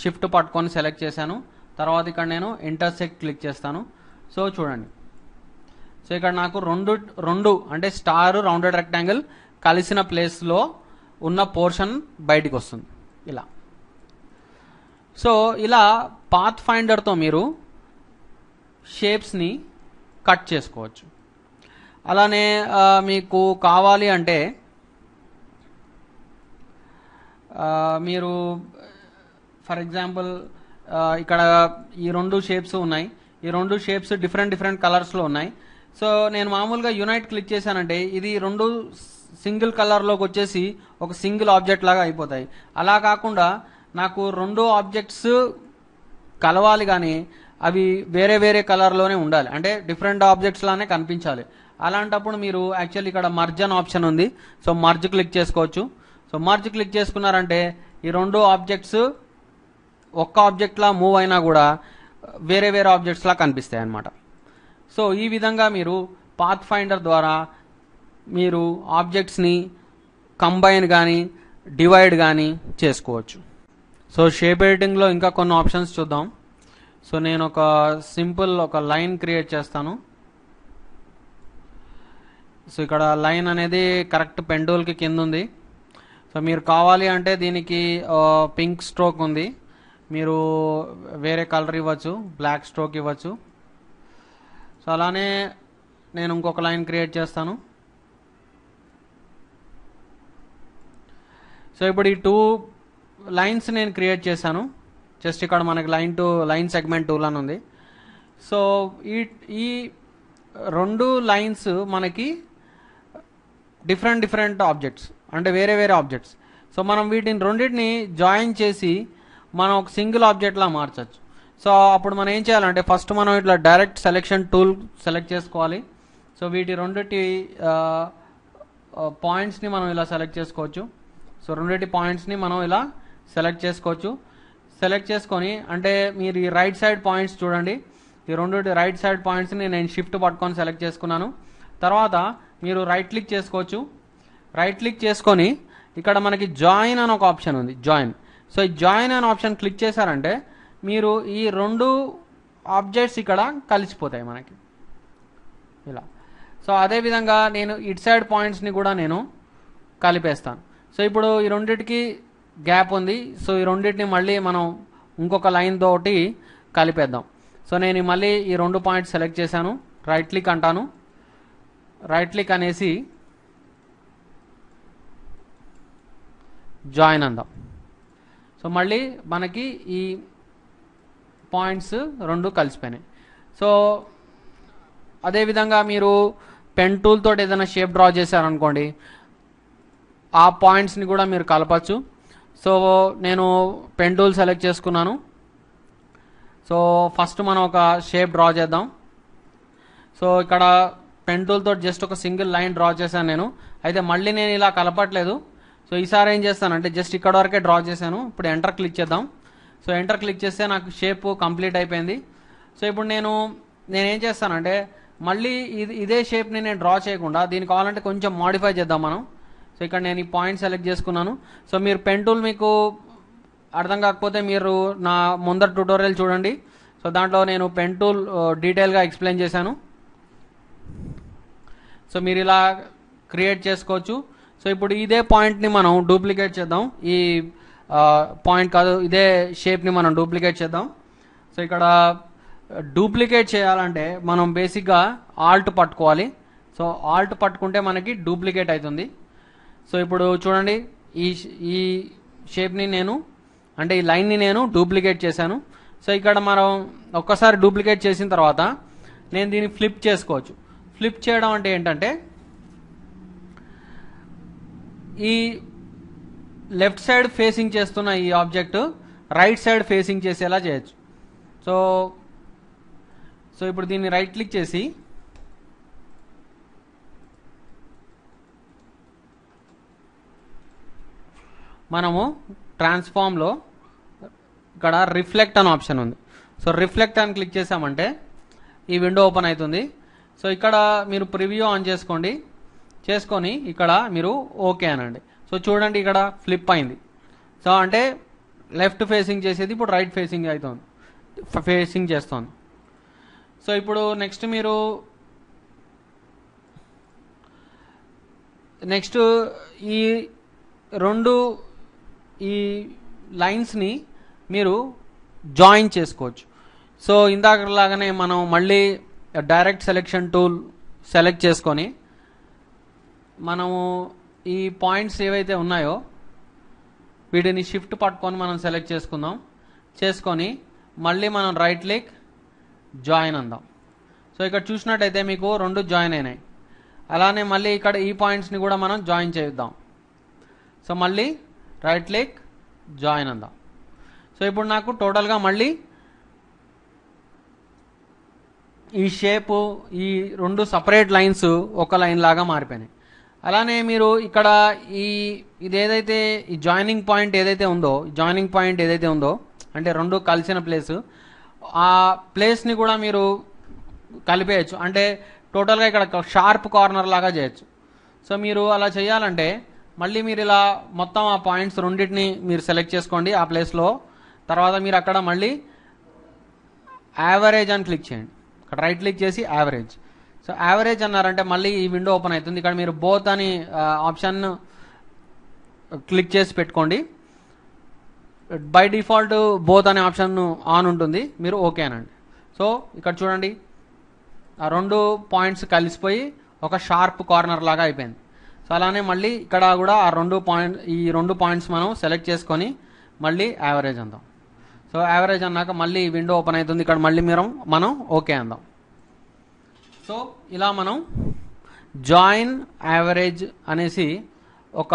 షిఫ్ట్ పట్టుకొని సెలెక్ట్ చేశాను. తర్వాత ఇక్కడ నేను ఇంటర్సెక్ట్ క్లిక్ చేస్తాను. సో చూడండి, సో ఇక్కడ నాకు రెండు అంటే స్టార్, రౌండెడ్ రెక్టాంగిల్ కలిసిన ప్లేస్లో ఉన్న పోర్షన్ బయటికి వస్తుంది ఇలా. సో ఇలా పాత్ ఫైండర్తో మీరు షేప్స్ని కట్ చేసుకోవచ్చు. అలానే మీకు కావాలి అంటే మీరు ఫర్ ఎగ్జాంపుల్ ఇక్కడ ఈ రెండు షేప్స్ ఉన్నాయి, ఈ రెండు షేప్స్ డిఫరెంట్ కలర్స్లో ఉన్నాయి. సో నేను మామూలుగా యునైట్ క్లిక్ చేశానంటే ఇది రెండు సింగిల్ కలర్లోకి వచ్చేసి ఒక సింగిల్ ఆబ్జెక్ట్ లాగా అయిపోతాయి. అలా కాకుండా నాకు రెండు ఆబ్జెక్ట్స్ కలవాలి కానీ అవి వేరే వేరే కలర్లోనే ఉండాలి, అంటే డిఫరెంట్ ఆబ్జెక్ట్స్ లానే కనిపించాలి. అలాంటప్పుడు మీరు యాక్చువల్లీ ఇక్కడ మర్జ్ అని ఆప్షన్ ఉంది. సో మర్జ్ క్లిక్ చేసుకోవచ్చు. సో మర్జ్ క్లిక్ చేసుకున్నారంటే ఈ రెండు ఆబ్జెక్ట్స్ ఒక్క ఆబ్జెక్ట్లా మూవ్ అయినా కూడా వేరే వేరే ఆబ్జెక్ట్స్లా కనిపిస్తాయి అన్నమాట. సో ఈ విధంగా మీరు పాత్ ఫైండర్ ద్వారా మీరు ఆబ్జెక్ట్స్ని కంబైన్ కానీ డివైడ్ కానీ చేసుకోవచ్చు. సో షేప్ ఎడిటింగ్లో ఇంకా కొన్ని ఆప్షన్స్ చూద్దాం. సో నేను ఒక సింపుల్ ఒక లైన్ క్రియేట్ చేస్తాను. సో ఇక్కడ లైన్ అనేది కరెక్ట్ పెన్ టూల్కి కింద ఉంది. సో మీరు కావాలి అంటే దీనికి పింక్ స్ట్రోక్ ఉంది, మీరు వేరే కలర్ ఇవ్వచ్చు, బ్లాక్ స్ట్రోక్ ఇవ్వచ్చు. సో అలానే నేను ఇంకొక లైన్ క్రియేట్ చేస్తాను. సో ఇప్పుడు ఈ 2 లైన్స్ నేను క్రియేట్ చేశాను. జస్ట్ ఇక్కడ మనకి లైన్ సెగ్మెంట్ టూల్ అని ఉంది. సో ఈ 2 లైన్స్ మనకి డిఫరెంట్ ఆబ్జెక్ట్స్, అంటే వేరే వేరే ఆబ్జెక్ట్స్. సో మనం వీటిని రెండింటిని జాయిన్ చేసి మనం ఒక సింగిల్ ఆబ్జెక్ట్లా మార్చచ్చు. సో అప్పుడు మనం ఏం చేయాలంటే ఫస్ట్ మనం ఇట్లా డైరెక్ట్ సెలెక్షన్ టూల్ సెలెక్ట్ చేసుకోవాలి. సో వీటి రెండింటి పాయింట్స్ని మనం ఇలా సెలెక్ట్ చేసుకోవచ్చు. సో రెండింటి పాయింట్స్ని మనం ఇలా సెలెక్ట్ చేసుకోవచ్చు. సెలెక్ట్ చేసుకొని అంటే మీరు ఈ రైట్ సైడ్ పాయింట్స్ చూడండి, ఈ రెండింటి రైట్ సైడ్ పాయింట్స్ని నేను షిఫ్ట్ పట్టుకొని సెలెక్ట్ చేసుకున్నాను. తర్వాత మీరు రైట్ క్లిక్ చేసుకోవచ్చు. రైట్ క్లిక్ చేసుకొని ఇక్కడ మనకి జాయిన్ అని ఒక ఆప్షన్ ఉంది, జాయిన్. సో ఈ జాయిన్ అనే ఆప్షన్ క్లిక్ చేశారంటే మీరు ఈ 2 ఆబ్జెక్ట్స్ ఇక్కడ కలిసిపోతాయి మనకి ఇలా. సో అదేవిధంగా నేను ఇటు సైడ్ పాయింట్స్ని కూడా నేను కలిపేస్తాను. సో ఇప్పుడు ఈ రెండింటికి గ్యాప్ ఉంది. సో ఈ రెండింటిని మళ్ళీ మనం ఇంకొక లైన్ తోటి కలిపేద్దాం. సో నేను మళ్ళీ ఈ 2 పాయింట్స్ సెలెక్ట్ చేశాను, రైట్ క్లిక్ అంటాను. రైట్ క్లిక్ అనేసి జాయిన్ అందాం. సో మళ్ళీ మనకి ఈ పాయింట్స్ 2 కలిసిపోయినాయి. సో అదేవిధంగా మీరు పెన్ టూల్ తోటి ఏదైనా షేప్ డ్రా చేశారనుకోండి, ఆ పాయింట్స్ని కూడా మీరు కలపచ్చు. సో నేను పెన్ టూల్ సెలెక్ట్ చేసుకున్నాను. సో ఫస్ట్ మనం ఒక షేప్ డ్రా చేద్దాం. సో ఇక్కడ పెన్ టూల్ తోటి జస్ట్ ఒక సింగిల్ లైన్ డ్రా చేశాను నేను. అయితే మళ్ళీ నేను ఇలా కలపట్లేదు. సో ఈసారి ఏం చేస్తానంటే జస్ట్ ఇక్కడ వరకే డ్రా చేశాను. ఇప్పుడు ఎంటర్ క్లిక్ చేద్దాం. సో ఎంటర్ క్లిక్ చేస్తే నాకు షేప్ కంప్లీట్ అయిపోయింది. సో ఇప్పుడు నేనేం చేస్తానంటే మళ్ళీ ఇదే షేప్ని నేను డ్రా చేయకుండా దీనికి కావాలంటే కొంచెం మాడిఫై చేద్దాం మనం. సో ఇక్కడ నేను ఈ పాయింట్ సెలెక్ట్ చేసుకున్నాను. సో మీరు పెన్ టూల్ మీకు అర్థం కాకపోతే మీరు నా ముందర ట్యూటోరియల్ చూడండి. సో దాంట్లో నేను పెన్ టూల్ డీటెయిల్గా ఎక్స్ప్లెయిన్ చేశాను. సో మీరు ఇలా క్రియేట్ చేసుకోవచ్చు. సో ఇప్పుడు ఇదే పాయింట్ని మనం డూప్లికేట్ చేద్దాం. ఈ పాయింట్ కాదు, ఇదే షేప్ని మనం డూప్లికేట్ చేద్దాం. సో ఇక్కడ డూప్లికేట్ చేయాలంటే మనం బేసిక్గా ఆల్ట్ పట్టుకోవాలి. సో ఆల్ట్ పట్టుకుంటే మనకి డూప్లికేట్ అవుతుంది. సో ఇప్పుడు చూడండి ఈ షేప్ని నేను అంటే ఈ లైన్ని నేను డూప్లికేట్ చేశాను. సో ఇక్కడ మనం ఒక్కసారి డూప్లికేట్ చేసిన తర్వాత నేను దీన్ని ఫ్లిప్ చేసుకోవచ్చు. ఫ్లిప్ చేయడం అంటే ఏంటంటే ఈ లెఫ్ట్ సైడ్ ఫేసింగ్ చేస్తున్న ఈ ఆబ్జెక్ట్ రైట్ సైడ్ ఫేసింగ్ చేసేలా చేయొచ్చు. సో ఇప్పుడు దీన్ని రైట్ క్లిక్ చేసి మనము ట్రాన్స్ఫార్మ్లో ఇక్కడ రిఫ్లెక్ట్ అనే ఆప్షన్ ఉంది. సో రిఫ్లెక్ట్ అని క్లిక్ చేసామంటే ఈ విండో ఓపెన్ అవుతుంది. సో ఇక్కడ మీరు ప్రివ్యూ ఆన్ చేసుకొని ఇక్కడ మీరు ఓకే అనండి. సో చూడండి ఇక్కడ ఫ్లిప్ అయింది. సో అంటే లెఫ్ట్ ఫేసింగ్ చేసేది ఇప్పుడు రైట్ ఫేసింగ్ చేస్తోంది. సో ఇప్పుడు నెక్స్ట్ ఈ 2 ఈ లైన్స్ని మీరు జాయిన్ చేసుకోవచ్చు. సో ఇందాకలాగానే మనం మళ్ళీ డైరెక్ట్ సెలెక్షన్ టూల్ సెలెక్ట్ చేసుకొని మనము ఈ పాయింట్స్ ఏవైతే ఉన్నాయో వీటిని షిఫ్ట్ పట్టుకొని మనం సెలెక్ట్ చేసుకొని మళ్ళీ మనం రైట్ క్లిక్ జాయిన్ అందాం. సో ఇక్కడ చూసినట్టయితే మీకు 2 జాయిన్ అయినాయి. అలానే మళ్ళీ ఇక్కడ ఈ పాయింట్స్ని కూడా మనం జాయిన్ చేద్దాం. సో మళ్ళీ రైట్ క్లిక్ జాయిన్ అందాం. సో ఇప్పుడు నాకు టోటల్గా మళ్ళీ ఈ షేపు ఈ రెండు సపరేట్ లైన్స్ ఒక లైన్ లాగా మారిపోయినాయి. అలానే మీరు ఇక్కడ ఇదేదైతే ఈ జాయినింగ్ పాయింట్ ఏదైతే ఉందో అంటే రెండు కలిసిన ప్లేస్, ఆ ప్లేస్ని కూడా మీరు కలిపేయచ్చు. అంటే టోటల్గా ఇక్కడ షార్ప్ కార్నర్ లాగా చేయొచ్చు. సో మీరు అలా చేయాలంటే మళ్ళీ మీరు ఇలా మొత్తం ఆ పాయింట్స్ రెండింటిని మీరు సెలెక్ట్ చేసుకోండి ఆ ప్లేస్లో. తర్వాత మీరు అక్కడ మళ్ళీ యావరేజ్ అని క్లిక్ చేయండి. ఇక్కడ రైట్ క్లిక్ చేసి యావరేజ్. సో యావరేజ్ అన్నారంటే మళ్ళీ ఈ విండో ఓపెన్ అవుతుంది. ఇక్కడ మీరు బోత్ అని ఆప్షన్ క్లిక్ చేసి పెట్టుకోండి. బై డిఫాల్ట్ బోత్ అనే ఆప్షన్ ఆన్ ఉంటుంది, మీరు ఓకే అనండి. సో ఇక్కడ చూడండి ఆ రెండు పాయింట్స్ కలిసిపోయి ఒక షార్ప్ కార్నర్ లాగా అయిపోయింది. సో అలానే మళ్ళీ ఇక్కడ కూడా ఈ రెండు పాయింట్స్ మనం సెలెక్ట్ చేసుకొని మళ్ళీ యావరేజ్ అందాం. సో యావరేజ్ అన్నాక మళ్ళీ విండో ఓపెన్ అవుతుంది. ఇక్కడ మళ్ళీ మనం ఓకే అందాం. సో ఇలా మనం జాయిన్ యావరేజ్ అనేసి ఒక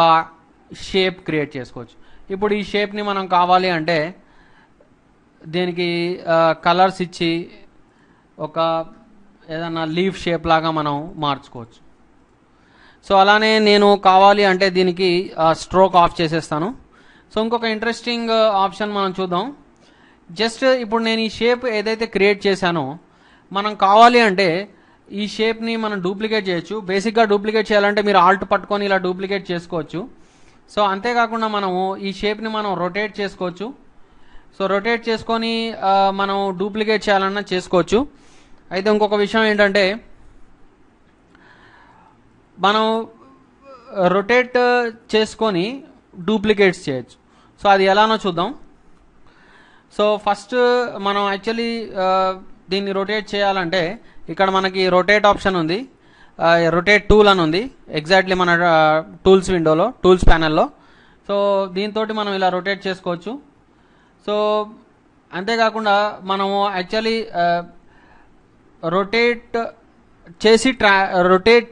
షేప్ క్రియేట్ చేసుకోవచ్చు. ఇప్పుడు ఈ షేప్ని మనం కావాలి అంటే దీనికి కలర్స్ ఇచ్చి ఒక ఏదన్నా లీఫ్ షేప్ లాగా మనం మార్చుకోవచ్చు. సో అలానే నేను కావాలి అంటే దీనికి స్ట్రోక్ ఆఫ్ చేసేస్తాను. సో ఇంకొక ఇంట్రెస్టింగ్ ఆప్షన్ మనం చూద్దాం. జస్ట్ ఇప్పుడు నేను ఈ షేప్ ఏదైతే క్రియేట్ చేశానో మనం కావాలి అంటే ఈ షేప్ని మనం డూప్లికేట్ చేయొచ్చు. బేసిక్గా డూప్లికేట్ చేయాలంటే మీరు ఆల్ట్ పట్టుకొని ఇలా డూప్లికేట్ చేసుకోవచ్చు. సో అంతేకాకుండా మనము ఈ షేప్ని మనం రొటేట్ చేసుకోవచ్చు. సో రొటేట్ చేసుకొని మనం డూప్లికేట్ చేయాలన్నా చేసుకోవచ్చు. అయితే ఇంకొక విషయం ఏంటంటే మనం రొటేట్ చేసుకొని డూప్లికేట్స్ చేయొచ్చు. సో అది ఎలానో చూద్దాం. సో ఫస్ట్ మనం యాక్చువల్లీ దీన్ని రొటేట్ చేయాలంటే ఇక్కడ మనకి రొటేట్ ఆప్షన్ ఉంది, రొటేట్ టూల్ అని ఉంది ఎగ్జాక్ట్లీ మన టూల్స్ విండోలో, టూల్స్ ప్యానెల్లో. సో దీంతో మనం ఇలా రొటేట్ చేసుకోవచ్చు. సో అంతేకాకుండా మనము యాక్చువల్లీ రొటేట్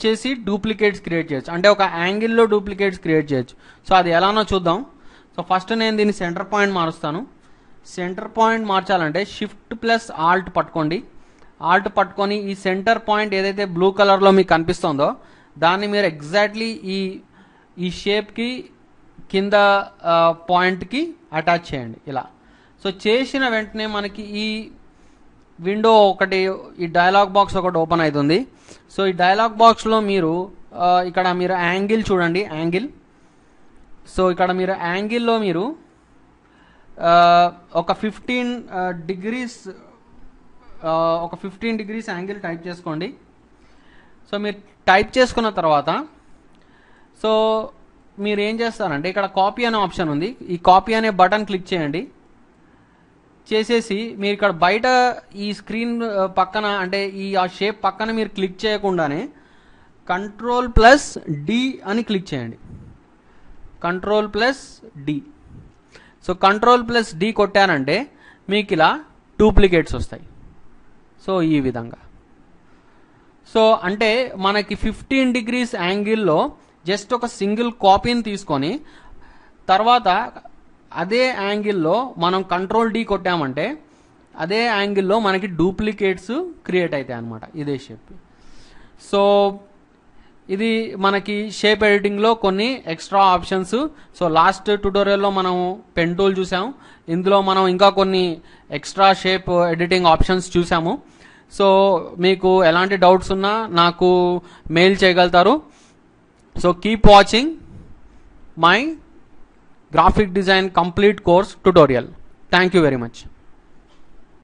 చేసి డూప్లికేట్స్ క్రియేట్ చేయొచ్చు. అంటే ఒక యాంగిల్లో డూప్లికేట్స్ క్రియేట్ చేయొచ్చు. సో అది ఎలానో చూద్దాం. సో ఫస్ట్ నేను దీన్ని సెంటర్ పాయింట్ మారుస్తాను. సెంటర్ పాయింట్ మార్చాలంటే షిఫ్ట్ ప్లస్ ఆల్ట్ పట్టుకోండి. ఆల్ట్ పట్టుకొని ఈ సెంటర్ పాయింట్ ఏదైతే బ్లూ కలర్లో మీకు కనిపిస్తుందో దాన్ని మీరు ఎగ్జాక్ట్లీ ఈ షేప్కి కింద పాయింట్కి అటాచ్ చేయండి ఇలా. సో చేసిన వెంటనే మనకి ఈ విండో ఒకటి, ఈ డైలాగ్ బాక్స్ ఒకటి ఓపెన్ అవుతుంది. సో ఈ డైలాగ్ బాక్స్లో మీరు ఇక్కడ మీరు యాంగిల్ చూడండి, యాంగిల్. సో ఇక్కడ మీరు యాంగిల్లో మీరు ఒక 15 డిగ్రీస్ యాంగిల్ టైప్ చేసుకోండి. సో మీరు టైప్ చేసుకున్న తర్వాత సో మీరు ఏం చేస్తారంటే ఇక్కడ కాపీ అనే ఆప్షన్ ఉంది, ఈ కాపీ అనే బటన్ క్లిక్ చేయండి. చేసేసి మీరు ఇక్కడ బయట ఈ స్క్రీన్ పక్కన అంటే ఆ షేప్ పక్కన మీరు క్లిక్ చేయకుండానే Ctrl+D అని క్లిక్ చేయండి. Ctrl+D. సో Ctrl+D కొట్టానంటే మీకు ఇలా డూప్లికేట్స్ వస్తాయి. సో ఈ విధంగా. సో అంటే మనకి 15 డిగ్రీస్ యాంగిల్లో జస్ట్ ఒక సింగిల్ కాపీని తీసుకొని తర్వాత అదే యాంగిల్లో మనం Ctrl+D కొట్టామంటే అదే యాంగిల్లో మనకి డూప్లికేట్స్ క్రియేట్ అవుతాయి అన్నమాట ఇదే షేప్. సో ఇది మనకి షేప్ ఎడిటింగ్లో కొన్ని ఎక్స్ట్రా ఆప్షన్స్. సో లాస్ట్ ట్యుటోరియల్లో మనం పెన్ టూల్ చూసాము, ఇందులో మనం ఇంకా కొన్ని ఎక్స్ట్రా షేప్ ఎడిటింగ్ ఆప్షన్స్ చూసాము. సో మీకు ఎలాంటి డౌట్స్ ఉన్నా నాకు మెయిల్ చేయగలుగుతారు. So keep watching my graphic design complete course tutorial. Thank you very much.